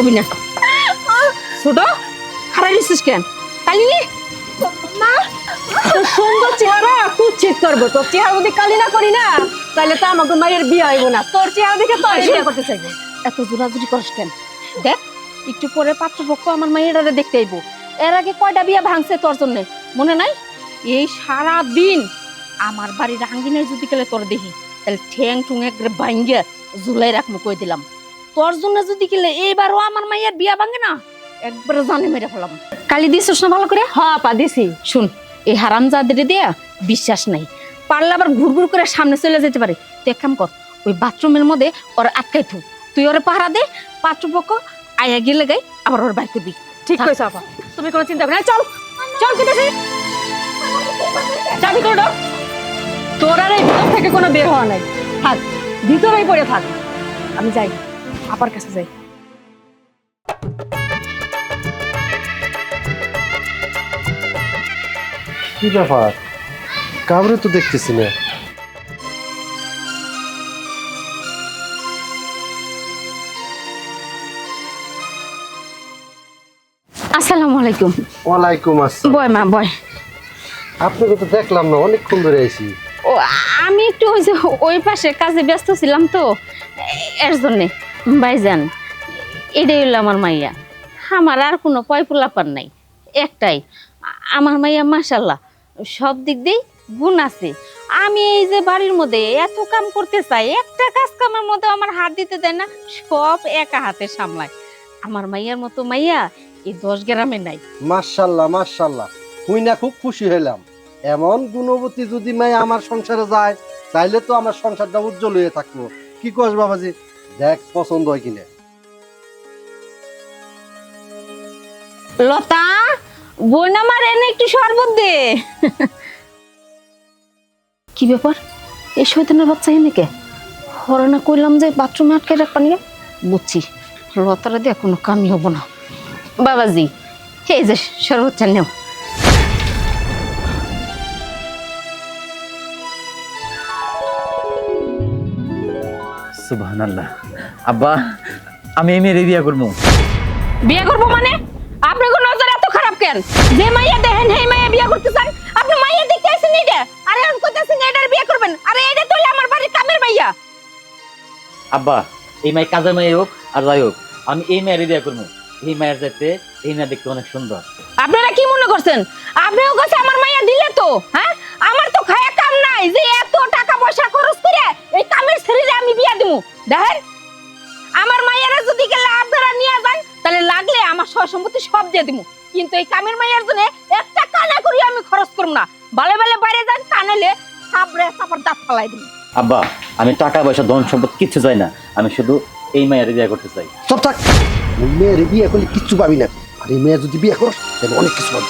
কবি না ছোট হারাই দিছিস কেন কালি মা তোর সুন্দর চেহারা কুচ্ছিত করবো তোর চেহারা যদি কালি না করি না তাহলে তো আমাকে মায়ের বিয়ে হইব না তোর চেহারা দেখে তো বিয়ে করতে চাইবো এত জোরাজুরি করিস কেন দেখ একটু পরে পাত্রপক্ষ আমার মায়ের দেখতে আইবো এর আগে কয়টা বিয়ে ভাঙছে তোর জন্য মনে নাই এই সারা দিন আমার বাড়ির আঙ্গিনায় যদি গেলে তোর দেখি তাহলে ঠ্যাং ঠুং একবারে ভাঙ্গে ঝুলাই রাখবো কই দিলাম তোর জন্য যদি গেলে এইবারও আমার মায়ের বিয়া ভাঙে না একবারে জানে মেরে ফেলাম কালি দিছিস না ভালো করে হ্যাঁ পা দিছি শুন এই হারামজাদের দিয়া বিশ্বাস নাই পারলে আবার ঘুরঘুর করে সামনে চলে যেতে পারে তুই এক কাম কর ওই বাথরুমের মধ্যে ওর আটকাই থু তুই ওরে পাহারা দে পাত্রপক্ষ আয়া গেলে গাই আবার ওর বাইর করবি ঠিক কইছ আপা তুমি কোনো চিন্তা করো না চল চল কেটেছি চাবি করে দাও তোর আর এই ভিতর থেকে কোনো বের হওয়া নাই থাক ভিতরেই পড়ে থাক আমি যাই আপার কাছে যাই কি ব্যাপার কাউরে তো দেখতেছি না আসসালামু আলাইকুম ওয়ালাইকুম আসসালাম বয় মা বয় আপনাকে তো দেখলাম না অনেকক্ষণ ধরে আইছি ও আমি একটু ওই যে ওই পাশে কাজে ব্যস্ত ছিলাম তো এর জন্যে ভাইজান এটাই হলো আমার মাইয়া আমার আর কোনো পয়পুলাপান নাই একটাই আমার মাইয়া মাশাল্লাহ সব দিক দিয়েই গুণ আছে আমি এই যে বাড়ির মধ্যে এত কাম করতে চাই একটা কাজ কামের মধ্যে আমার হাত দিতে দেয় না সব একা হাতে সামলায় আমার মাইয়ার মতো মাইয়া এই 10 গ্রামে নাই মাশাআল্লাহ মাশাআল্লাহ হুই না খুব খুশি হইলাম এমন গুণবতী যদি মেয়ে আমার সংসারে যায় তাইলে তো আমার সংসারটা উজ্জ্বল হয়ে থাকবো কি কস বাবাজি দেখ পছন্দ হয় কিনা লতা বোন আমার এনে একটু শরবত দে কি ব্যাপার এই শয়তানের বাচ্চা এনে কে হরনা কইলাম যে বাথরুমে আটকে রাখবা নিয়ে বুঝছি লতারা দিয়ে কোনো কামই হবো না বাবাজি এই যে শরবতটা নেও সুবহানাল্লাহ আব্বা আমি এই মেয়ের বিয়া করবো বিয়ে করবো মানে আপনি কোন নজর এত খারাপ কেন যে মাইয়া দেখেন সেই মাইয়া বিয়ে করতে চান আপনি মাইয়া দেখতে আসেন এটা আরে আমি কইতাছি না এটার বিয়ে করবেন আরে এটা তো আমার বাড়ির কামের মাইয়া আব্বা এই মায়ের কাজের মেয়ে হোক আর যাই হোক আমি এই মেয়ের বিয়া করবো এই মায়ের যাতে এই মেয়ে দেখতে অনেক সুন্দর আপনারা কি মনে করছেন আপনিও কাছে আমার মাইয়া দিলে তো হ্যাঁ আমার তো খায়া কাম নাই যে এত টাকা পয়সা খরচ করে এই কামের শরীরে আমি বিয়া দিমু দেখেন আমার মাইয়ারা যদি গেলে আপনারা নিয়ে যান তাহলে লাগলে আমার সয় সম্পত্তি সব দিয়ে দিমু কিন্তু এই কামের মাইয়ার জন্য একটা কানা করি আমি খরচ করব না ভালো ভালো বাইরে যান কানালে সাবরে সাপার দাঁত ফালাই দিমু আব্বা আমি টাকা পয়সা ধন সম্পদ কিচ্ছু চাই না আমি শুধু এই মায়ের বিয়া করতে চাই সব থাক ওই মেয়ের বিয়ে করলে কিচ্ছু পাবি না আর এই মেয়ে যদি বিয়ে করস তাহলে অনেক কিছু পাবি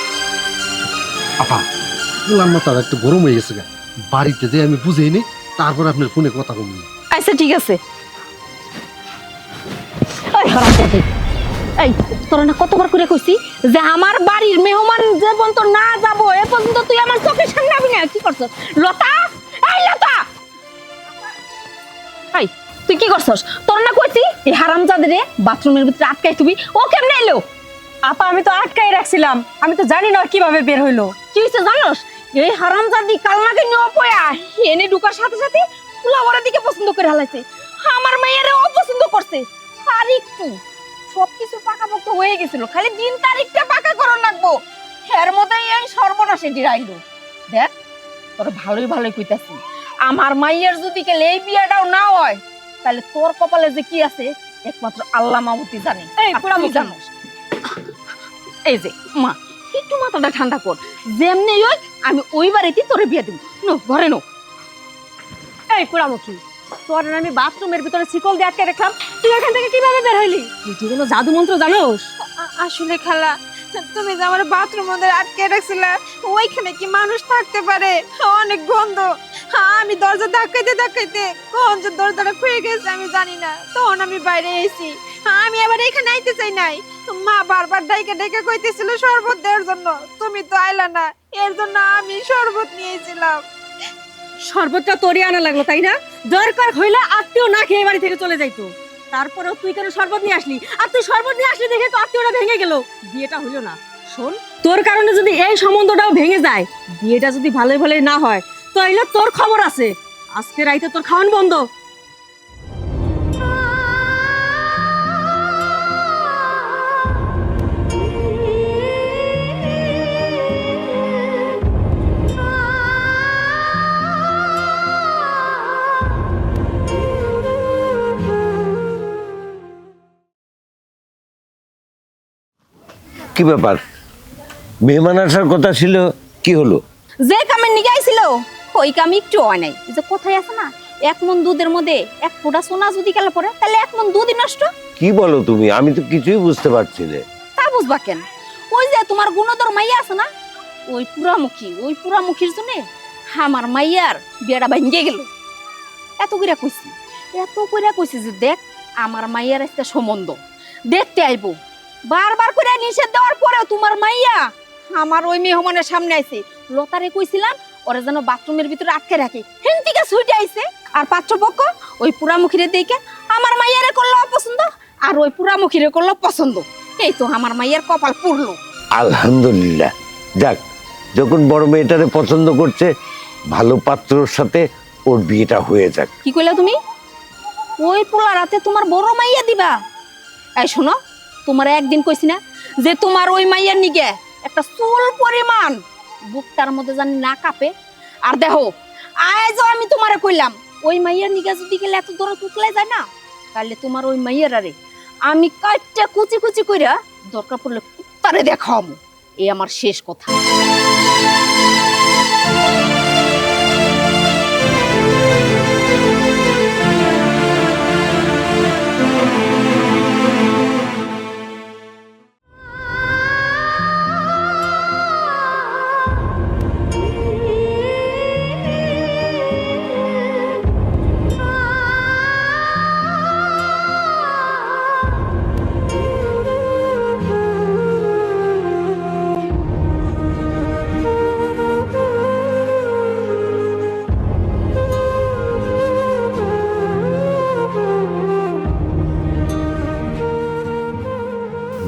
আপা বললাম না তার একটু গরম হয়ে গেছে গা বাড়িতে যে আমি বুঝেই নি তারপর আপনার ফোনে কথা বলবি আচ্ছা ঠিক আছে এই হারামজাদী এই তোরা না কতবার করে কইছি যে আমার বাড়ির মেহমান যে পর্যন্ত না যাব এ পর্যন্ত তুই আমার চোখের সামনে আবি না কি করছস লতা এই লতা এই তুই কি করছস তোর না কইছি এই হারামজাদী রে বাথরুমের ভিতরে আটকাই তুই ও কেমনে এলো আপা আমি তো আটকাই রাখছিলাম আমি তো জানি না কিভাবে বের হইলো কি হইছে জানোস এই হারামজাদী কালনাকে নিয়ে পয়া এনে ঢুকার সাথে সাথে ফুলাওয়ার দিকে পছন্দ করে হালাইছে আমার মায়েরে অপছন্দ করছে আর একটু সবকিছু পাকাপোক্ত হয়ে গেছিল খালি দিন তারিখটা পাকা করন লাগবো এর মধ্যে এই সর্বনাশে ডিরাইলো দেখ তোর ভালোই ভালোই কইতাছি আমার মাইয়ের যদি কেলে এই বিয়াটাও না হয় তাহলে তোর কপালে যে কি আছে একমাত্র আল্লাহ মাহমুতি জানে এই পুরা তুই জানোস এই যে মা একটু মাথাটা ঠান্ডা কর যেমনি ওই আমি ওই বাড়িতে তোরে বিয়ে দেব নো ঘরে নো এই পুরামুখী তোর আমি বাথরুমের ভিতরে শিকল দিয়ে আটকে রাখলাম তুই এখান থেকে কিভাবে বের হইলি তুই কি কোনো জাদু মন্ত্র জানোস আসলে খালা তুমি যে আমার বাথরুম মধ্যে আটকে রাখছিলে ওইখানে কি মানুষ থাকতে পারে অনেক গন্ধ আমি দরজা ধাক্কাইতে ধাক্কাইতে কোন যে দরজাটা খুলে গেছে আমি জানি না তখন আমি বাইরে এসেছি আমি আবার এখানে আইতে চাই নাই মা বারবার ডাইকে ডাইকে কইতেছিল শরবত দেওয়ার জন্য তুমি তো আইলা না এর জন্য আমি শরবত নিয়েছিলাম শরবতটা তোরই আনা লাগলো তাই না দরকার হইলে আত্মীয় না খেয়ে বাড়ি থেকে চলে যাইতো তারপরেও তুই কেন শরবত নিয়ে আসলি? আর তুই শরবত নিয়ে আসলি দেখে তো আত্মীয়টা ভেঙে গেল, বিয়েটা হইলো না। শোন, তোর কারণে যদি এই সম্বন্ধটাও ভেঙে যায়, বিয়েটা যদি ভালোই ভালোই না হয়, তাহলে তোর খবর আছে। আজকে রাইতে তোর খাওয়ান বন্ধ। কি ব্যাপার? মেহমান আসার কথা ছিল, কি হলো? যে কামে নিয়ে আইছিল ওই কামে একটু হয় নাই। এই যে কোথায় আছে না, 1 মণ দুধের মধ্যে 1 ফোঁটা সোনা যদি গেলে পড়ে তাহলে 1 মণ দুধই নষ্ট। কি বলো তুমি? আমি তো কিছুই বুঝতে পারছি না। তা বুঝবা কেন? ওই যে তোমার গুণধর মাইয়া আছে না, ওই পুরামুখীর জন্য আমার মাইয়ার বিয়েটা ভাঙ্গে গেল। এত কইরা কইছি যে দেখ আমার মাইয়ার একটা সম্বন্ধ দেখতে আইবো। বারবার করে নিষেধ দেওয়ার পরে তোমার মাইয়া আমার ওই মেহমানের সামনে আইছে। লতারে কইছিলাম ওরা যেন বাথরুমের ভিতরে আটকে রাখে, হেন থেকে ছুটে আইছে। আর পাত্রপক্ষ ওই পুরামুখীরে দেখে আমার মাইয়ারে করলো অপছন্দ, আর ওই পুরামুখীরে করলো পছন্দ। এই তো আমার মাইয়ার কপাল পুড়লো। আলহামদুলিল্লাহ, যাক, যখন বড় মেয়েটারে পছন্দ করছে, ভালো পাত্রর সাথে ওর বিয়েটা হয়ে যাক। কি কইলা তুমি? ওই পোলা রাতে তোমার বড় মাইয়া দিবা? এই শোনো, তোমার একদিন কইছি না যে তোমার ওই মাইয়ার নিগে একটা চুল পরিমাণ বুকটার মধ্যে জানি না কাঁপে। আর দেখো আজও আমি তোমারে কইলাম ওই মাইয়ার নিগে যদি গেলে এত দরদ উতলাই যায় না, তাহলে তোমার ওই মাইয়ার আরে আমি কাটটা কুচি কুচি কইরা দরকার পড়লে কুত্তারে দেখাম। এই আমার শেষ কথা।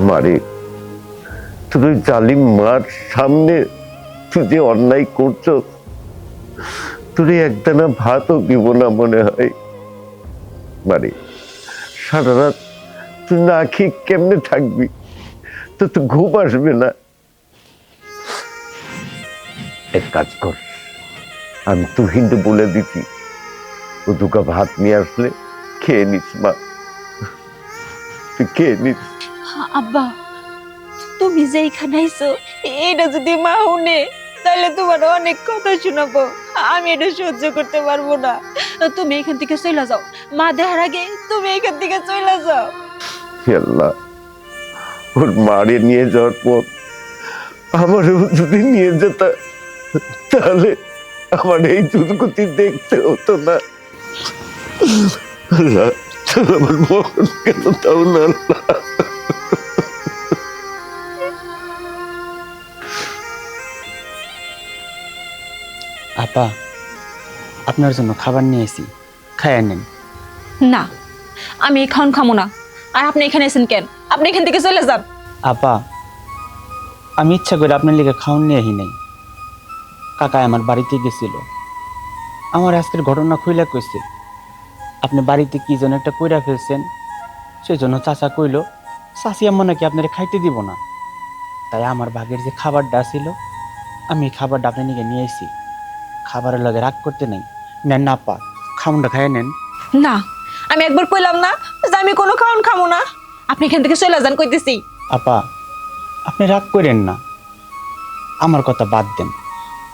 মারে, তুই জালিম মার সামনে তুই যে অন্যায় করছো, তুই একদানা ভাতও দিব না মনে হয়। মারে, সারা রাত তুই না খেয়ে কেমনে থাকবি? তো তো ঘুম আসবে না। এক কাজ কর, আমি তুহিনকে বলে দিচ্ছি, ও দুকা ভাত নিয়ে আসলে খেয়ে নিস মা, তুই খেয়ে নিস। আব্বা, তুমি যে এখানে আইছো এটা যদি মা শুনে তাহলে তোমার অনেক কথা শোনাবো। আমি এটা সহ্য করতে পারবো না। তুমি এখান থেকে চলে যাও, মা দেখার আগে তুমি এখান থেকে চলে যাও। আল্লাহ, ওর মারে নিয়ে যাওয়ার পর আমারও যদি নিয়ে যেত, তাহলে আমার এই দুর্গতি দেখতে হতো না। আল্লাহ, আমার মরণ কেন তাও না আল্লাহ। আপা, আপনার জন্য খাবার নিয়ে এসি, খাইয়া নেন। না, আমি এই খাওন খামো না। আর আপনি এখানে এসেন কেন? আপনি এখান থেকে চলে যান। আপা, আমি ইচ্ছা করে আপনার লিগে খাওয়ান নিয়ে আহি নাই। কাকা আমার বাড়িতে গেছিল, আমার আজকের ঘটনা খুইলা কইছে আপনি বাড়িতে কি যেন একটা কইরা ফেলছেন, সেই জন্য চাচা কইল চাচি আম্মা নাকি আপনার খাইতে দিব না। তাই আমার ভাগের যে খাবারটা ছিল, আমি এই খাবারটা আপনি নিয়ে নিয়ে এসি। খাবারের লগে রাগ করতে নাই, নেন না আপা, খাউনটা খাইয়ে নেন। না, আমি একবার কইলাম না যে আমি কোনো খাওন খামো না। আপনি এখান থেকে চলে যান কইতেছি। আপা, আপনি রাগ করেন না, আমার কথা বাদ দেন।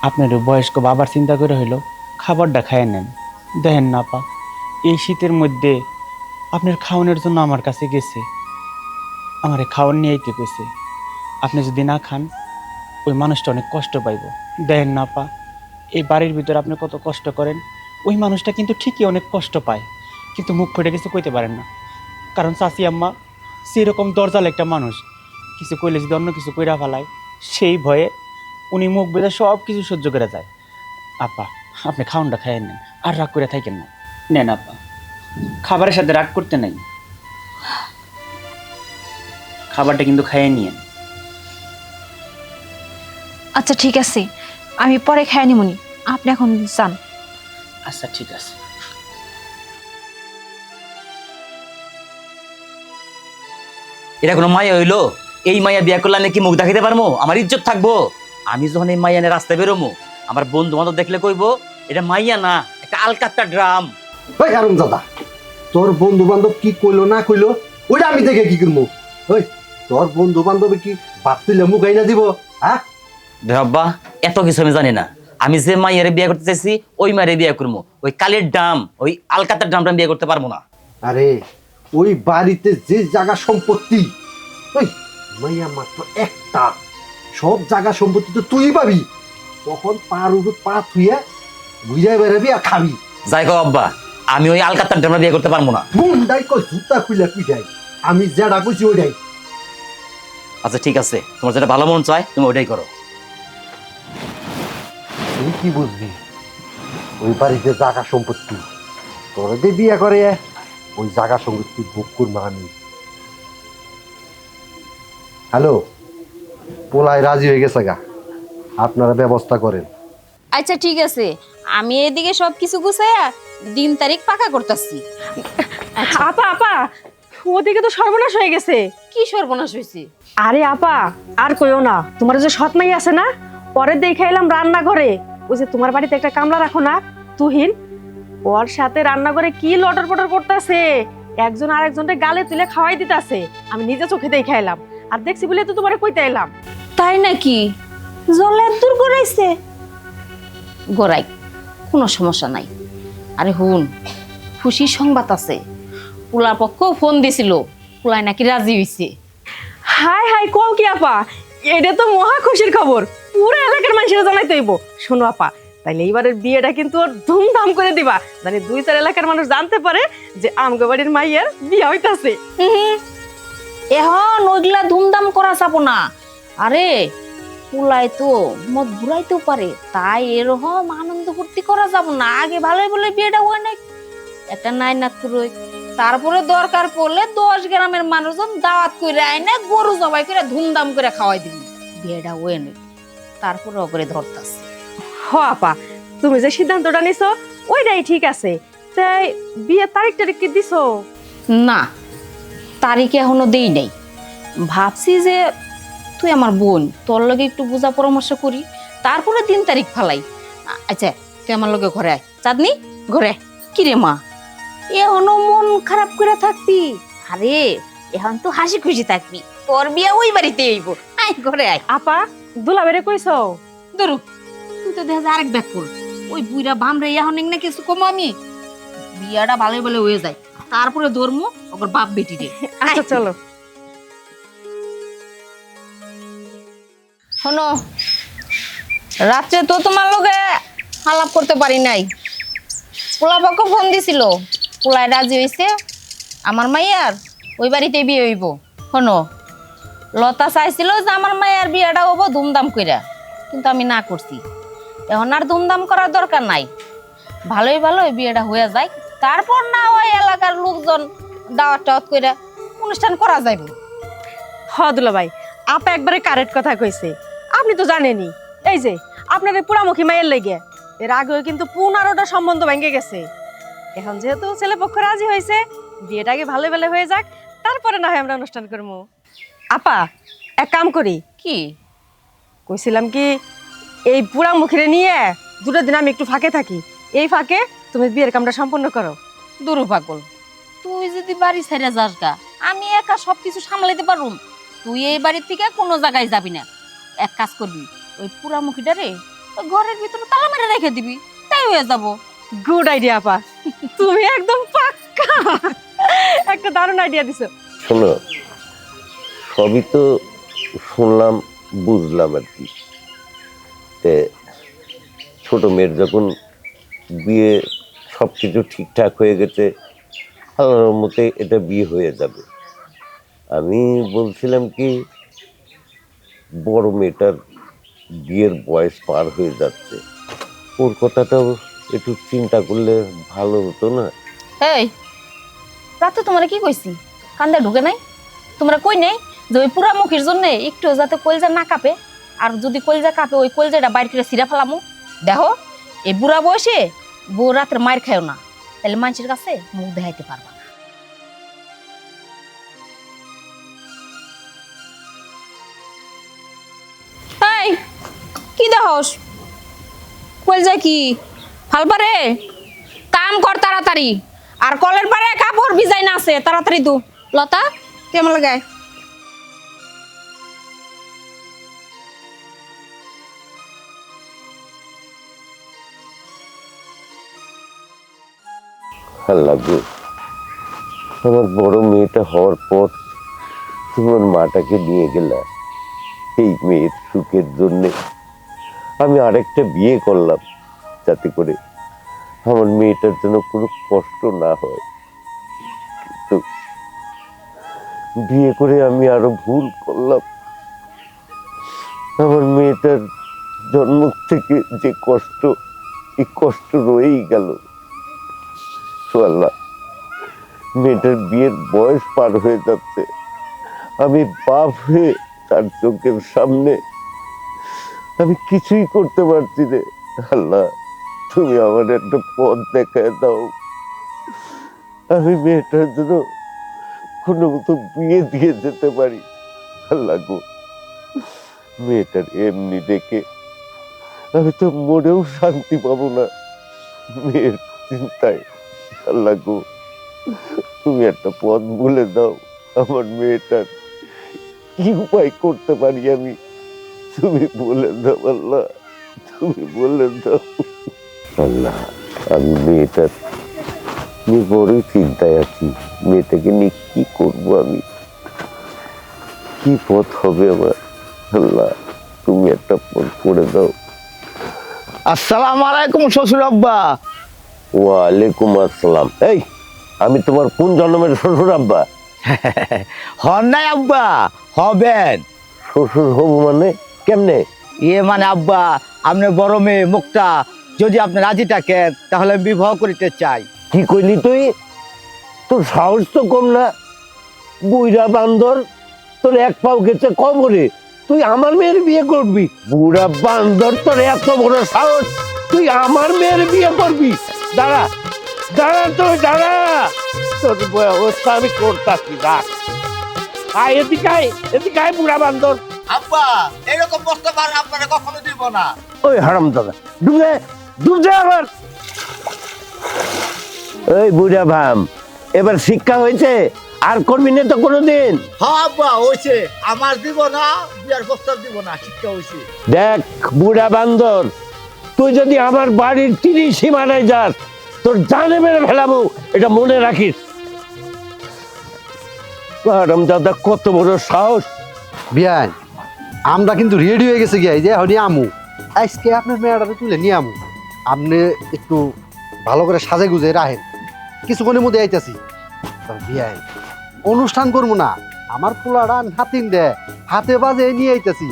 আপনার ওই বয়স্ক বাবার চিন্তা করে হইলো খাবারটা খাইয়ে নেন। দেখেন না আপা, এই শীতের মধ্যে আপনার খাওয়ানোর জন্য আমার কাছে গেছে, আমারে খাওয়ান নিয়ে আইতে কইছে। আপনি যদি না খান, ওই মানুষটা অনেক কষ্ট পাইব। দেখেন না আপা, এই বাড়ির ভিতরে আপনি কত কষ্ট করেন, ওই মানুষটা কিন্তু ঠিকই অনেক কষ্ট পায়, কিন্তু মুখ ফুটে কিছু কইতে পারেন না। কারণ চাচি আম্মা সেরকম দরজাল একটা মানুষ, কিছু কইলে যদি অন্য কিছু কইরা ফেলায়, সেই ভয়ে উনি মুখ বেঁধে সব কিছু সহ্য করে যায়। আপা, আপনি খাওয়ানটা খাইয়ে নেন, আর রাগ করে থাকেন না। নেন আপা, খাবারের সাথে রাগ করতে নাই, খাবারটা কিন্তু খাইয়ে নিয়েন। আচ্ছা ঠিক আছে, আমি পরে খাই নিমুনি, আপনি এখন যান। আচ্ছা ঠিক আছে। এটা কোনো মায়া হইলো? এই মায়া বিয়া করলে আমি কি মুখ দেখাইতে পারবো? আমার ইজ্জত থাকবো? আমি যখন এই মাইয়া নিয়ে রাস্তায় বেরোমো, আমার বন্ধু বান্ধব দেখলে কইবো এটা মাইয়া না, একটা আলকাত্তা ড্রাম। ওই হারুন দাদা, তোর বন্ধু বান্ধব কি কইলো না কইলো ওইটা আমি দেখে কি করবো? ওই তোর বন্ধু বান্ধবে কি বাদ তুলে মুখ আইনা দিব? হ্যাঁ দেহব্বা, এত কিছু আমি জানি না। আমি যে মাইয়ারে বিয়ে করতে চাইছি ওই মায়ের বিয়ে করবো। ওই কালের ডাম, ওই আলকাতার ডামটা আমি বিয়ে করতে পারবো না। আরে ওই বাড়িতে যে জায়গা সম্পত্তি, ওই মাইয়া মাত্র একটা, সব জায়গা সম্পত্তি তো তুই পাবি। তখন পার উপর পা থুইয়া বুঝাই বেড়াবি আর খাবি। যাই হোক আব্বা, আমি ওই আলকাতার ডামটা বিয়ে করতে পারবো না। মুন্ডাই কই জুতা খুইলা পিটাই, আমি যেটা কইছি ওইটাই। আচ্ছা ঠিক আছে, তোমার যেটা ভালো মন চায় তুমি ওইটাই করো। তুই কি বুঝবি? ওই বাড়িতে জায়গা সম্পত্তি তোরা দিয়ে বিয়ে করে ওই জায়গা সম্পত্তি ভোগ করবো আমি। হ্যালো, পোলায় রাজি হয়ে গেছে গা, আপনারা ব্যবস্থা করেন। আচ্ছা ঠিক আছে, আমি এদিকে সবকিছু গুছাইয়া দিন তারিখ পাকা করতেছি। আপা আপা, ওদিকে তো সর্বনাশ হয়ে গেছে। কি সর্বনাশ হয়েছে? আরে আপা, আর কইও না। তোমার যে সৎ মাই আছে না, পরে দেখে এলাম রান্নাঘরে, ওই যে তোমার বাড়িতে একটা কামলা রাখো না তুহিন, ওর সাথে রান্নাঘরে কি লটর পটর করতেছে, একজন আরেকজনকে গালে তুলে খাওয়াই দিতেছে। আমি নিজে চোখে দেখে এলাম, আর দেখছি বলে তো তোমারে কইতে এলাম। তাই নাকি? জলে দূর গড়াইছে? গড়াই, কোনো সমস্যা নাই। আরে হুন, খুশির সংবাদ আছে। পুলার পক্ষ ফোন দিছিল, পুলাই নাকি রাজি হইছে। হাই হাই, কও কি আপা, এটা তো মহা খুশির খবর, পুরো এলাকার মানুষেরা জানাইতে হইব। শোনো আপা, তাইলে এইবারের বিয়েটা কিন্তু ওর ধুমধাম করে দিবা, মানে 2-4 এলাকার মানুষ জানতে পারে যে আমগো বাড়ির মাইয়ের বিয়ে হইতাছে। এখন ওইগুলা ধুমধাম করা যাবো না। আরে পুলাই তো মদ ঘুরাইতেও পারে, তাই এরকম আনন্দ ফুর্তি করা যাব না। আগে ভালোই বলে বিয়েটা হয় না, একটা নাইনাত করে, তারপরে দরকার পড়লে 10 গ্রামের মানুষজন দাওয়াত করে আইনে গরু জবাই করে ধুমধাম করে খাওয়াই দিবি। বিয়েটা হয় না, তারপরে করে ধরতাছে। হ আপা, তুমি যে সিদ্ধান্তটা নিছো ওইটাই ঠিক আছে। তাই বিয়ের তারিখ কি দিছো? না, তারিখ এখনো দেই নাই। ভাবছি যে তুই আমার বোন, তোর লগে একটু বুঝা পরামর্শ করি, তারপরে দিন তারিখ ফালাই। আচ্ছা তুই আমার লগে ঘরে আয়। চাঁদনি ঘরে আয়। কিরে মা, এখনো মন খারাপ করে থাকবি? আরে এখন তো হাসি খুশি থাকবি, তোর বিয়ে ওই বাড়িতে হইব। আয় ঘরে আয়। আপা, দুলাবেরে কইছো? ধরু, তুই তো দেখা যায় আরেক ব্যাগ কর। ওই বুইরা বামরে এখন না কিছু কম, আমি বিয়াটা ভালো ভালো হয়ে যায়, তারপরে ধর্ম ওর বাপ বেটি রে। আচ্ছা চলো। শোনো, রাত্রে তো তোমার লগে আলাপ করতে পারি নাই। পোলাপক্ষ ফোন দিছিল, পোলায় রাজি হয়েছে, আমার মাইয়ার ওই বাড়িতে বিয়ে হইব। শোনো, লতা চাইছিল যে আমার মাইয়ার বিয়েটা হবো ধুমধাম কইরা, কিন্তু আমি না করছি। এখন আর ধুমধাম করার দরকার নাই, ভালোই ভালোই বিয়েটা হয়ে যায়, তারপর না ওই এলাকার লোকজন দাওয়াত টাওয়াত কইরা অনুষ্ঠান করা যাইব। হ দুলাভাই, আপা একবারে কারেক্ট কথা কইছে। আপনি তো জানেনই, এই যে আপনার এই পোড়ামুখী মাইয়ের লেগে এর আগেও কিন্তু 15টা সম্বন্ধ ভেঙে গেছে। এখন যেহেতু ছেলে পক্ষ রাজি হয়েছে, বিয়েটা আগে ভালো ভালো হয়ে যাক, তারপরে না হয় আমরা অনুষ্ঠান করবো। আপা এক কাম করি, কি কইছিলাম কি, এই পোড়ামুখীরে নিয়ে 2টা দিন আমি একটু ফাঁকে থাকি, এই ফাঁকে তুমি বিয়ের কামটা সম্পন্ন করো। দুরু পাগল, তুই যদি বাড়ি ছেড়ে যাস গা, আমি একা সবকিছু সামলাইতে পারুম। তুই এই বাড়ির থেকে কোনো জায়গায় যাবি না। এক কাজ করবি, ওই পুরামুখীটা রে ওই ঘরের ভিতরে তালা মেরে রেখে দিবি, তাই হয়ে যাব। গুড আইডিয়া আপা, তুমি একদম পাক্কা একটা দারুণ আইডিয়া দিছো। শোনো, সবই তো শুনলাম বুঝলাম আর কি। ছোট মেয়ের যখন বিয়ে সব কিছু ঠিকঠাক হয়ে গেছে, আল্লাহর মতে এটা বিয়ে হয়ে যাবে। আমি বলছিলাম কি, বড় মেয়েটার বিয়ের বয়স পার হয়ে যাচ্ছে, ওর কথাটাও একটু চিন্তা করলে ভালো হতো না? এই রাতে তোমরা কি কইছি, কান্দে ঢুকে নাই? তোমরা কই নাই যে ওই পুরামুখীর জন্য একটু যাতে কলজা না কাঁপে, আর যদি কলজা কাঁপে ওই কলজাটা বাইর করে ছিঁড়া ফেলামো। দেখো এই বুড়া বয়সে বউ রাতের মায়ের খায়ও না, তাহলে মানুষের কাছে মুখ দেখাইতে পারবা না। এই কি দেখোস? কলজা কি ফাল পারে? কাম কর তাড়াতাড়ি, আর কলের পারে কাপড় ভিজাই না আছে, তাড়াতাড়ি দু। লতা কেমন লাগায়? আল্লাহ গো, আমার বড় মেয়েটা হওয়ার পর তোমার মাটাকে নিয়ে গেলা। এই মেয়ের সুখের জন্যে আমি আরেকটা বিয়ে করলাম, যাতে করে আমার মেয়েটার জন্য কোনো কষ্ট না হয়। কিন্তু বিয়ে করে আমি আরো ভুল করলাম। আমার মেয়েটার জন্ম থেকে যে কষ্ট, এই কষ্ট রয়েই গেল। আল্লাহ, মেয়েটার বিয়ের বয়স পার হয়ে যাচ্ছে, আমি বাপ হয়ে তার চোখের সামনে আমি কিছুই করতে পারছি না। আল্লাহ, তুমি আমার একটা পথ দেখায় দাও, আমি মেয়েটার জন্য কোনো মতো বিয়ে দিয়ে যেতে পারি। আল্লাহ গো, মেয়েটার এমনি দেখে আমি তো মনেও শান্তি পাবো না, মেয়ের চিন্তায়। আল্লাহ গো, তুমি একটা পথ বলে দাও, আমার মেয়েটার কি উপায় করতে পারি আমি, তুমি বলে দাও আল্লাহ, তুমি বলে দাও। আল্লাহ, আমি মেয়েটার নিয়ে বড়ই চিন্তায় আছি। মেয়েটাকে নিয়ে কি করবো আমি, কি পথ হবে আমার। আল্লাহ, তুমি একটা পথ করে দাও। আসসালামু আলাইকুম শ্বশুর আব্বা। ওয়ালাইকুম আসসালাম। এই, আমি তোমার কোন জন্মের শ্বশুর আব্বা? হন নাই আব্বা, হবেন। শ্বশুর হবো মানে কেমনে? মানে আব্বা, আপনি বড় মেয়ে মুক্তা যদি আপনি রাজি থাকেন তাহলে আমি বিবাহ করিতে চাই। কি কইলি তুই? তোর সাহস তো কম না, বুইরা বান্দর, তোর এক পাও গেছে কবরে, তুই আমার মেয়ের বিয়ে করবি? বুড়া বান্দর, তোর এত বড় সাহস, তুই আমার মেয়ের বিয়ে করবি? দাঁড়া দাঁড়া, তুই দাঁড়া, তোর অবস্থা আমি করতাছি। রাখ, আয় এদিকে, আয় এদিকে, আয় বুড়া বান্দর। আব্বা, এরকম প্রস্তাব আর আপনারা কখনো দিব না। ওই হারাম দাদা, ডুবে ডুবে আবার। এই বুড়া ভাম, এবার শিক্ষা হয়েছে, আর করবি না তো কোনোদিন। হ্যাঁ আব্বা, হয়েছে, আমার দিব না, বিয়ার প্রস্তাব দিব না, শিক্ষা হয়েছে। দেখ বুড়া বান্দর, তুই যদি আমার বাড়ির 30 সীমানায় যাস, তোর জানে মেরে ফেলাবো, এটা মনে রাখিস। হারাম দাদা, কত বড় সাহস। বিয়ান, আমরা কিন্তু রেডি হয়ে গেছে গিয়া, এই যে হনি আমু আজকে আপনার মেয়েটাকে তুলে নিয়ে আমু। আপনি একটু ভালো করে সাজে গুজে রাখেন, কিছুক্ষণের মধ্যে আইতাছি। বিয়ান, অনুষ্ঠান করবো না, আমার পোলাটা হাতিন দে হাতে বাজে নিয়ে আইতাছি,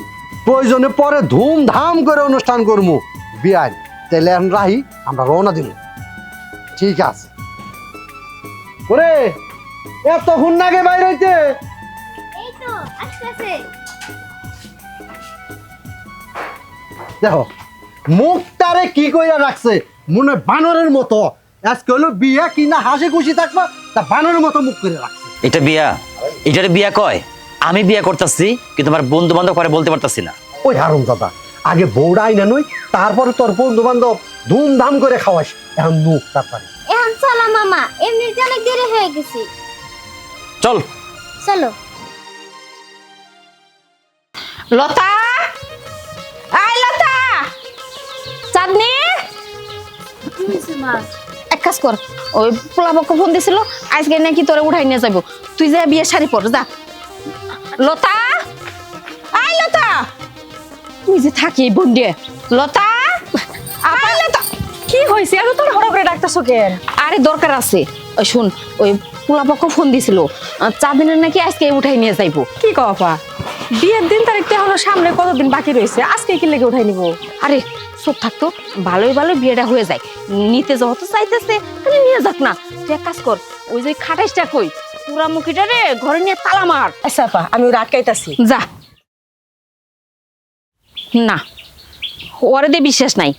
প্রয়োজনে পরে ধুমধাম করে অনুষ্ঠান করবো। বিয়ান, তাইলে এখন রাহি, আমরা রওনা দিল। ঠিক আছে। ওরে, এতক্ষণ নাগে বাইরে হইতে দেখো, মুখটারে কি কইরা রাখছে, মনে হয় বানরের মতো। আজকে হলো বিয়া কিনা হাসি খুশি থাকবা, তা বানরের মতো মুখ করে রাখছে। এটা বিয়া? এটারে বিয়া কয়? আমি বিয়া করতেছি, কিন্তু আমার বন্ধু বান্ধব করে বলতে পারতাছি না। ওই হারুম দাদা, আগে বউটা আইনা নই, তারপরে তোর বন্ধু বান্ধব ধুমধাম করে খাওয়াস। এখন মুখ তারপরে এখন চলো মামা, এমনিতে অনেক দেরি হয়ে গেছে। চল চলো। লতা, আয় লতা, চাঁদনি, এক কাজ কর, ওই পোলাপক্ষ ফোন দিছিল, আজকে নাকি তোরে উঠাই নিয়ে যাবো, তুই যা বিয়ে শাড়ি পর যা। লতা, আয় লতা, তুই যে থাকি বন্ডে। লতা, আয় লতা। কি হয়েছে? এত তোর হড়া করে ডাকতেছো কেন? আরে দরকার আছে, ওই শুন, ওই পোলাপক্ষ ফোন দিছিল, চাঁদনের নাকি আজকে উঠাই নিয়ে যাইবো। কি কপা, বিয়ের দিন তারিখটা হলো সামনে, কতদিন বাকি রয়েছে, আজকে কি লেগে উঠাই নিব? আরে চোখ থাকতো, ভালোই ভালো বিয়েটা হয়ে যায়, নিতে যত চাইতেছে তাহলে নিয়ে যাক না। তুই এক কাজ কর, ওই যে খাটাইসটা কই, পুরা মুখিটারে ঘরে নিয়ে তালা মার। আচ্ছা আপা আমি ওরা আটকাইতাছি। যা। না, ওরে দিয়ে বিশ্বাস নাই।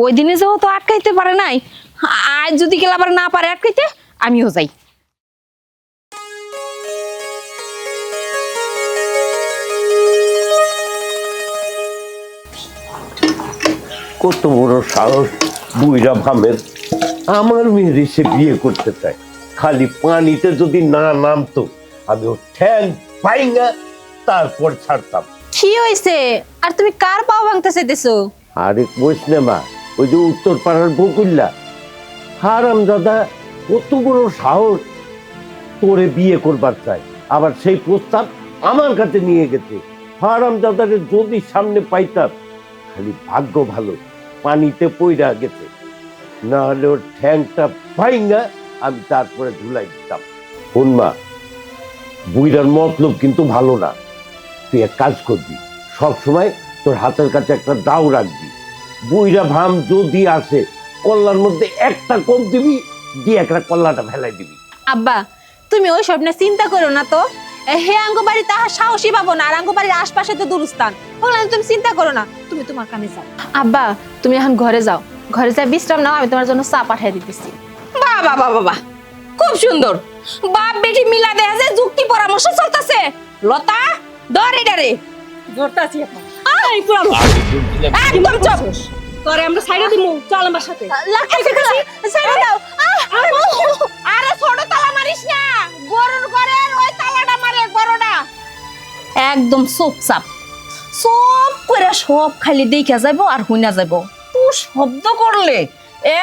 ওই দিনে যেহেতু আটকাইতে পারে নাই, আজ যদি গেলে আবার না পারে আটকাইতে, আমিও যাই। কত বড় সাহস বুইরা ভামের, আমার মেয়ের সে বিয়ে করতে চায়। খালি পানিতে যদি না নামতো আমি ও ঠ্যাং পাইঙ্গা তারপর ছাড়তাম। কি হয়েছে? আর তুমি কার পাও ভাঙতে চাইতেছো? আরে কইস না মা, ওই যে উত্তর পাড়ার বকুল্লা হারাম দাদা কত বড় সাহস তোরে বিয়ে করবার চাই, আবার সেই প্রস্তাব আমার কাছে নিয়ে গেছে। হারাম দাদারে যদি সামনে পাইতাম, খালি ভাগ্য ভালো পানিতে পইরা গেছে, না হলে ওর ঠ্যাংটা ভাইঙ্গা আমি তারপরে ধুলাই দিতাম। শোন মা, বুইরার মতলব কিন্তু ভালো না। তুই এক কাজ করবি, সবসময় তোর হাতের কাছে একটা দাও রাখবি। বুইরা ভাম যদি আসে, কল্লার মধ্যে একটা কম দিবি, দিয়ে একটা কল্লাটা ফেলাই দিবি। আব্বা, তুমি ওই সব নিয়ে চিন্তা করো না তো। হে আঙ্গো বাড়ি তাহার সাহসী পাবো না, আর আঙ্গো বাড়ির আশপাশে তো দুরস্থান, ওগুলো তুমি চিন্তা করো না। তুমি তোমার কামে যাও। আব্বা, তুমি এখন ঘরে যাও, ঘরে যাই বিশ্রাম নাও, আমি তোমার জন্য চা পাঠিয়ে দিতেছি। বাবা বাবা বাবা, খুব সুন্দর। বাপ বেটি মিলা দেয়া যে যুক্তি পরামর্শ চলতেছে। লতা, ধর এটারে। ধরতাছি আপা। এই পুরা একদম চুপ। তোরে আমরা সাইডে দিমু, চল আমার সাথে। লাগতেছে কাছে, ছেড়ে দাও। আরে ছোট তালা মারিস না, গরুর ঘরের ওই তালাটা মারে বড়টা। একদম চুপচাপ, সব করে সব খালি দেখা যাইবো আর হুইনা যাইবো। তুই শব্দ করলে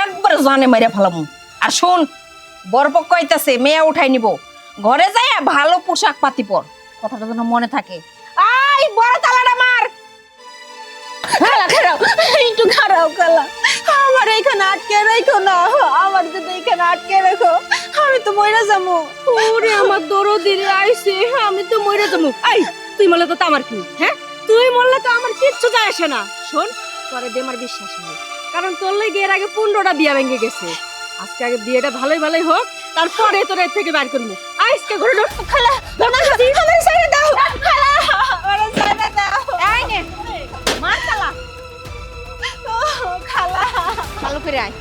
একবার জানে মাইরা ফেলামু। আর শোন, বরপক্ষ আইতাছে, মেয়ে উঠাই নিব, ঘরে যাই ভালো পোশাক পাতি পর, কথাটা যেন মনে থাকে। আই বড় তালাটা মার। একটু খারাপ খালা, আমার এখানে আটকে রাখো না, আমার যদি এখানে আটকে রাখো আমি তো মরে যাবো। ওরে আমার দরদি রে আইছে, আমি তো মরে যাবো। এই তুই মরলে তো আমার কি? হ্যাঁ, তুই মরলে তো আমার কিচ্ছু যায় আসে না। শোন, তোরে দিয়ে আমার বিশ্বাস নেই, কারণ তোর লাগে এর আগে 15টা বিয়া ভেঙে গেছে। আজকে আগে বিয়েটা ভালোই ভালোই হোক, তারপরে তোর এর থেকে বাইর করবো। আজকে ঘরে ঢোক। খালা খালা ছেড়ে দাও, খালা ওরে ছেড়ে দাও। এই নে, মার তালা। খালা ভালো করে আয়।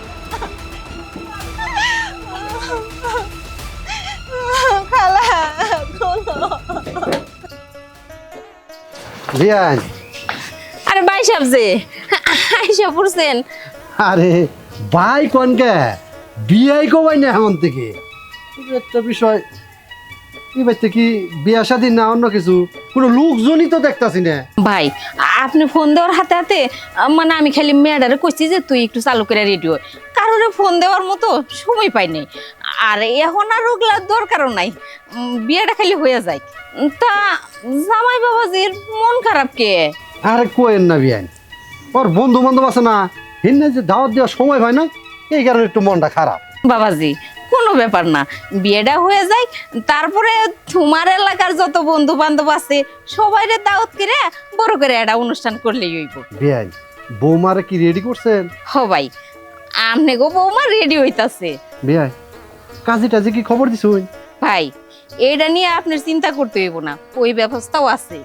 খালা বিয়ান, আরে ভাই সাহেব যে আইসা পড়ছেন। আরে ভাই কনকে বিয়াই কবাই না এমন থেকে একটা বিষয়। এবার থেকে বিয়া শাদী না অন্য কিছু, কোনো লোকজনই তো দেখতাছি না। ভাই, আপনি ফোন দেওয়ার হাতে হাতে মানে আমি খালি মেয়েটারে কইছি যে তুই একটু চালু করে রেডিও, কারোরে ফোন দেওয়ার মতো সময় পাই নাই। আর এখন আর ওগুলার দরকারও নাই, বিয়েটা খালি হয়ে যায়। তা জামাই বাবাজির মন খারাপ কে? আরে কোয়েন না বিয়ান, ওর বন্ধু বান্ধব আছে না, হিন্না যে দাওয়াত দেওয়ার সময় হয় না, এই কারণে একটু মনটা খারাপ। বাবাজি, কোনো ব্যাপার না, বিয়েটা হয়ে যায়, তারপরে তোমার এলাকার যত বন্ধু বান্ধব আছে সবাইরে দাওয়াত করে বড় করে একটা অনুষ্ঠান করলেই হইব। বিয়ান, বৌমারে কি রেডি করছেন? হ ভাই, আমনে গো বৌমা রেডি হইতাছে। বিয়ান, কাজী টাজি কি খবর দিছুন? ভাই, এইটা নিয়ে আপনার চিন্তা করতে হইব না, ওই ব্যবস্থাও আছে।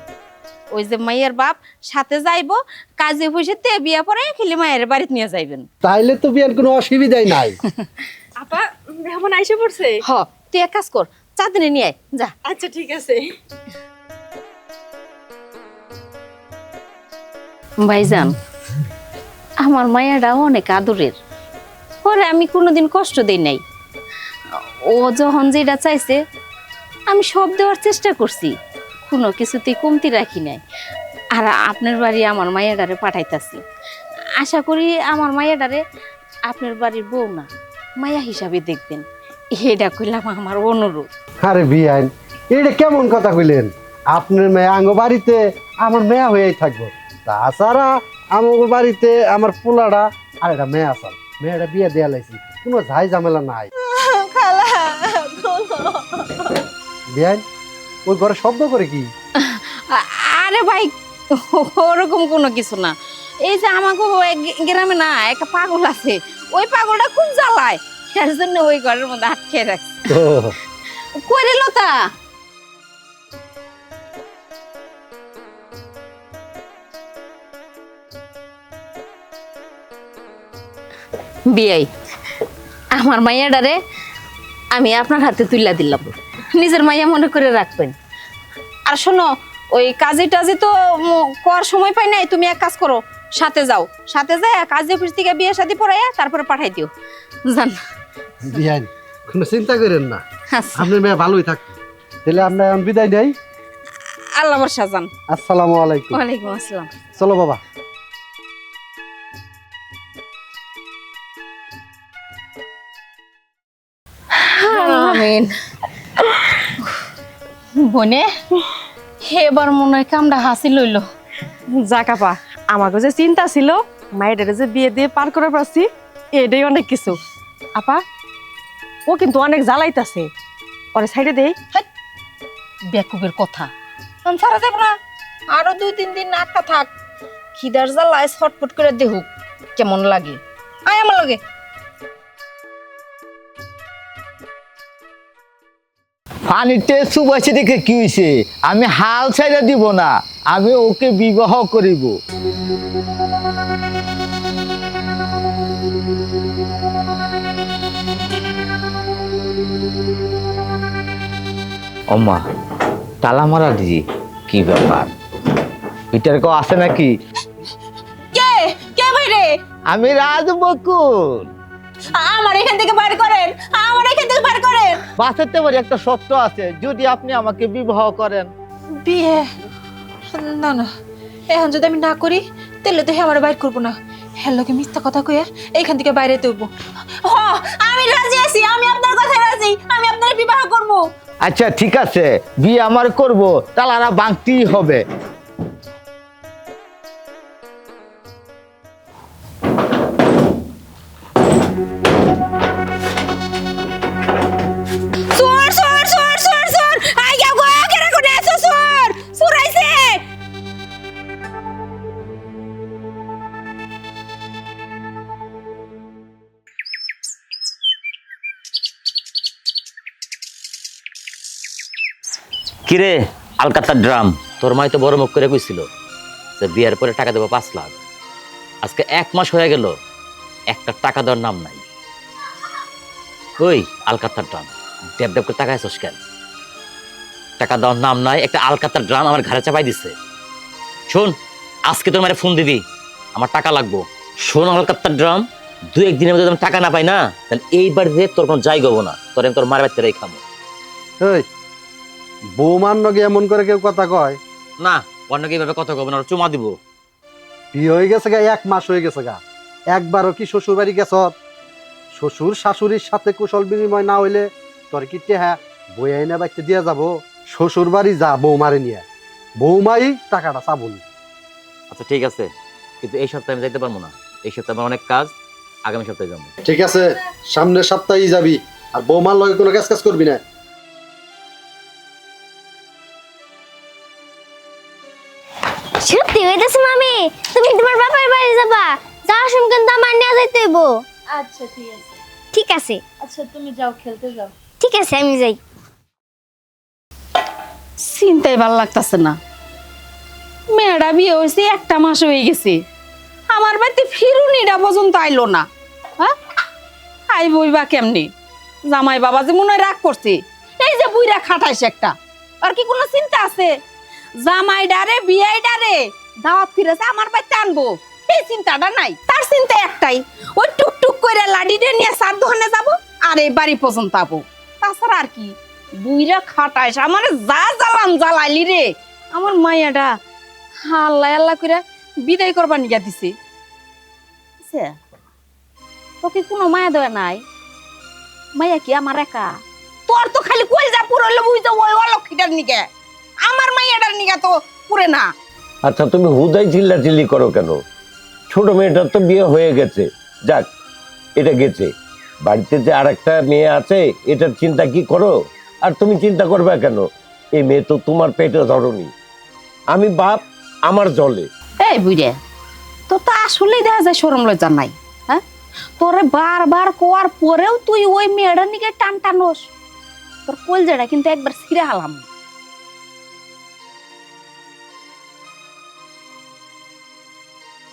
ওই যে মাইয়ার বাপ সাথে যাইবো, কাজে পয়সা তে বিয়া পরে খেলে মায়ের বাড়িতে নিয়ে যাইবেন। তাইলে তো বিয়ান কোনো অসুবিধাই নাই। আপা মেহমান আইসে পড়ছে। হ, তুই এক কাজ কর, চাঁদনে নিয়ে আয়, যা। আচ্ছা ঠিক আছে। ভাইজান, আমার মায়াটা অনেক আদরের, ওরে আমি কোনোদিন কষ্ট দেই নাই। ও যখন যেটা চাইছে আমি সব দেওয়ার চেষ্টা করছি, কোনো কিছুতেই কমতি রাখি নাই। আর আপনার বাড়ি আমার মায়াডারে পাঠাইতাছি, আশা করি আমার মায়াডারে আপনার বাড়ির বউ না মায়া হিসাবে দেখবেন, এটা কইলাম আমার অনুরোধ। আরে বিয়ান, এটা কেমন কথা কইলেন? আপনার মেয়ে আঙ্গ বাড়িতে আমার মেয়া হয়েই থাকবো, তাছাড়া আমার বাড়িতে আমার পোলাটা আর এটা মেয়ে আসাল, মেয়েটা বিয়ে দেয়া লাইছি, কোনো ঝাই ঝামেলা নাই। খালা বিয়ান, ওই ঘরে শব্দ করে কি? আরে ভাই, ওরকম কোনো কিছু না। এই যে আমাকে গ্রামে না একটা পাগল আছে, ওই পাগলটা খুব জ্বালায়, এর জন্য ওই ঘরের মধ্যে আটকে রাখছে। কই রে লতা? বিয়াই, আমার মাইয়াডারে আমি আপনার হাতে তুইলা দিলাম, নিজের মাইয়া মনে করে রাখবেন। আর শোনো, ওই কাজে টাজে তো করার সময় পাই নাই, তুমি এক কাজ করো, সাথে যাও, সাথে যাই কাজে অফিস থেকে বিয়ে শাদী পড়াইয়া তারপরে পাঠাই দিও, জান। বিয়ান কোনো চিন্তা করেন না, আচ্ছা, আপনার মেয়ে ভালোই থাকবে। তাহলে আমরা এখন বিদায় নেই। আল্লাহ বর্ষা, জান। আসসালামু আলাইকুম। ওয়ালাইকুম আসসালাম। চলো বাবা। আমিন। বনে এবার মনে হয় কামটা হাসি লইল। যাক আপা, আমাকে যে চিন্তা ছিল মায়ের যে বিয়ে দিয়ে পার করে পারছি, এটাই অনেক কিছু। আপা, ও কিন্তু অনেক জ্বালাইতাছে, ওরে সাইডে দেই। বেকুবের কথা সারা দেব না, আরো 2-3 দিন আটকা থাক, খিদার জ্বালায় ছটফট করে দেহুক কেমন লাগে। আয় আমার লাগে। পানিতে চুবাইছে দেখে কি হয়েছে? আমি হাল ছাইড়া দিব না, আমি ওকে বিবাহ করিব। ওমা, তালা মারা দিজি, কি ব্যাপার? ভিতরে কেউ আছে নাকি? কে কে বাইরে? আমি রাজবকুল। আমার এখান থেকে বাইর করেন, আমার এখান থেকে বাইর করেন। বাঁচাতে পারি একটা শর্ত আছে, যদি আপনি আমাকে বিবাহ করেন। বিয়ে? না না, এখন যদি আমি না করি তাহলে তো আমার বাইর করবো না। হ্যাঁ লোকে মিথ্যা কথা কইয়া এইখান থেকে বাইরে তুলবো। হ, আমি রাজি আছি, আমি আপনার কথায় রাজি, আমি আপনার বিবাহ করবো। আচ্ছা ঠিক আছে, বিয়ে আমার করব, তালারা ভাঙতেই হবে। চোর চোর চোর চোর চোর, আই গা গো কেরা কোনে আছো? চোর চোর আইছে। কিরে আলকাতার ড্রাম, তোর মাই তো বড় মুখ করে কইছিল যে বিয়ের পরে টাকা দেবো 5 লাখ। আজকে 1 মাস হয়ে গেল, একটা টাকা দেওয়ার নাম নাই। ওই আলকাতার ড্রাম, ডেব ডেব করে টাকা আছিস কেন? টাকা দেওয়ার নাম নাই, একটা আলকাতার ড্রাম আমার ঘরে চাপাই দিছে। শোন, আজকে তোর মারে ফোন দিবি, আমার টাকা লাগবো। শোন আলকাতার ড্রাম, 2-1 দিনের মধ্যে আমি টাকা না পাই না, তাহলে এইবার যে তোর কোনো যাই গবো না, তোর আমি তোর মার বাড়িতে রেখে খাবো। এই বৌমার নগে এমন করে কেউ কথা কয় না? অন্য এইভাবে কথা কব না, ওর চুমা দিব। বিয়ে হয়ে গেছে গা, 1 মাস হয়ে গেছে গা, একবারও কি শ্বশুর বাড়ি গেছ? শ্বশুর শাশুড়ির সাথে কুশল বিনিময় না হইলে তোর কি হ্যাঁ বই আইনা বাইতে দিয়ে যাব? শ্বশুর বাড়ি যা বৌমারে নিয়ে, বৌমাই টাকাটা চাবনি। আচ্ছা ঠিক আছে, কিন্তু এই সপ্তাহে আমি যাইতে পারবো না, এই সপ্তাহে আমার অনেক কাজ, আগামী সপ্তাহে যাবো। ঠিক আছে, সামনের সপ্তাহেই যাবি, আর বৌমার লগে কোনো কাজ কাজ করবি না। সত্যি হইতেছে মামি, তুমি তোমার বাবার বাড়ি যাবা, যাওয়ার সময় কিন্তু আমার নিয়ে যাইতে হইব। আচ্ছা ঠিক আছে। ঠিক আছে। আচ্ছা তুমি যাও, খেলতে যাও। ঠিক আছে, আমি যাই। চিন্তাই ভাল লাগতেছে না, মেয়েটা বিয়ে হয়েছে 1 মাস হয়ে গেছে, আমার বাড়িতে ফিরুনিটা পর্যন্ত আইলো না। হ্যাঁ, আইবই বা কেমনি? জামাই বাবা যে মনে হয় রাগ করছে, এই যে বুইরা খাটাইছে একটা, আর কি কোনো চিন্তা আছে? জামাই ডারে বিয়াই ডারে দাওয়াত ফিরেছে আমার বাড়িতে আনবো, এই চিন্তাটা নাই। তার চিন্তা একটাই, ওই টুকটুক করে লাডিটা নিয়ে সার দোকানে যাবো আর এই বাড়ি পর্যন্ত আবো। তাছাড়া আর কি? বুইরা খাটাইস আমার, যা জ্বালান জ্বালাইলি রে আমার মাইয়াটা। আল্লাহ আল্লাহ করে বিদায় করবার নিয়ে দিছে। তোকে কোনো মায়া দেওয়া নাই? মাইয়া কি আমার একা? তোর তো খালি কই যা পুরো বুঝতে ওই অলক্ষীটার নিকে, আমার মাইয়াটার নিকে তো পুরে না। আচ্ছা তুমি হুদাই চিল্লাচিল্লি করো কেন? ছোট মেয়েটার তো বিয়ে হয়ে গেছে, যাক এটা গেছে, বাড়িতে যে আর একটা মেয়ে আছে এটার চিন্তা কি করো? আর তুমি চিন্তা করবে কেন? এই মেয়ে তো তোমার পেটে ধরনি, আমি বাপ, আমার জলে। এই বুইরে, তো তা আসলেই দেখা যায় শরম লজ্জা নাই। হ্যাঁ, তোরে বারবার কোয়ার পরেও তুই ওই মেয়েটার নিকে টান টানোস, তোর কলজাটা কিন্তু একবার ছিঁড়ে হালাম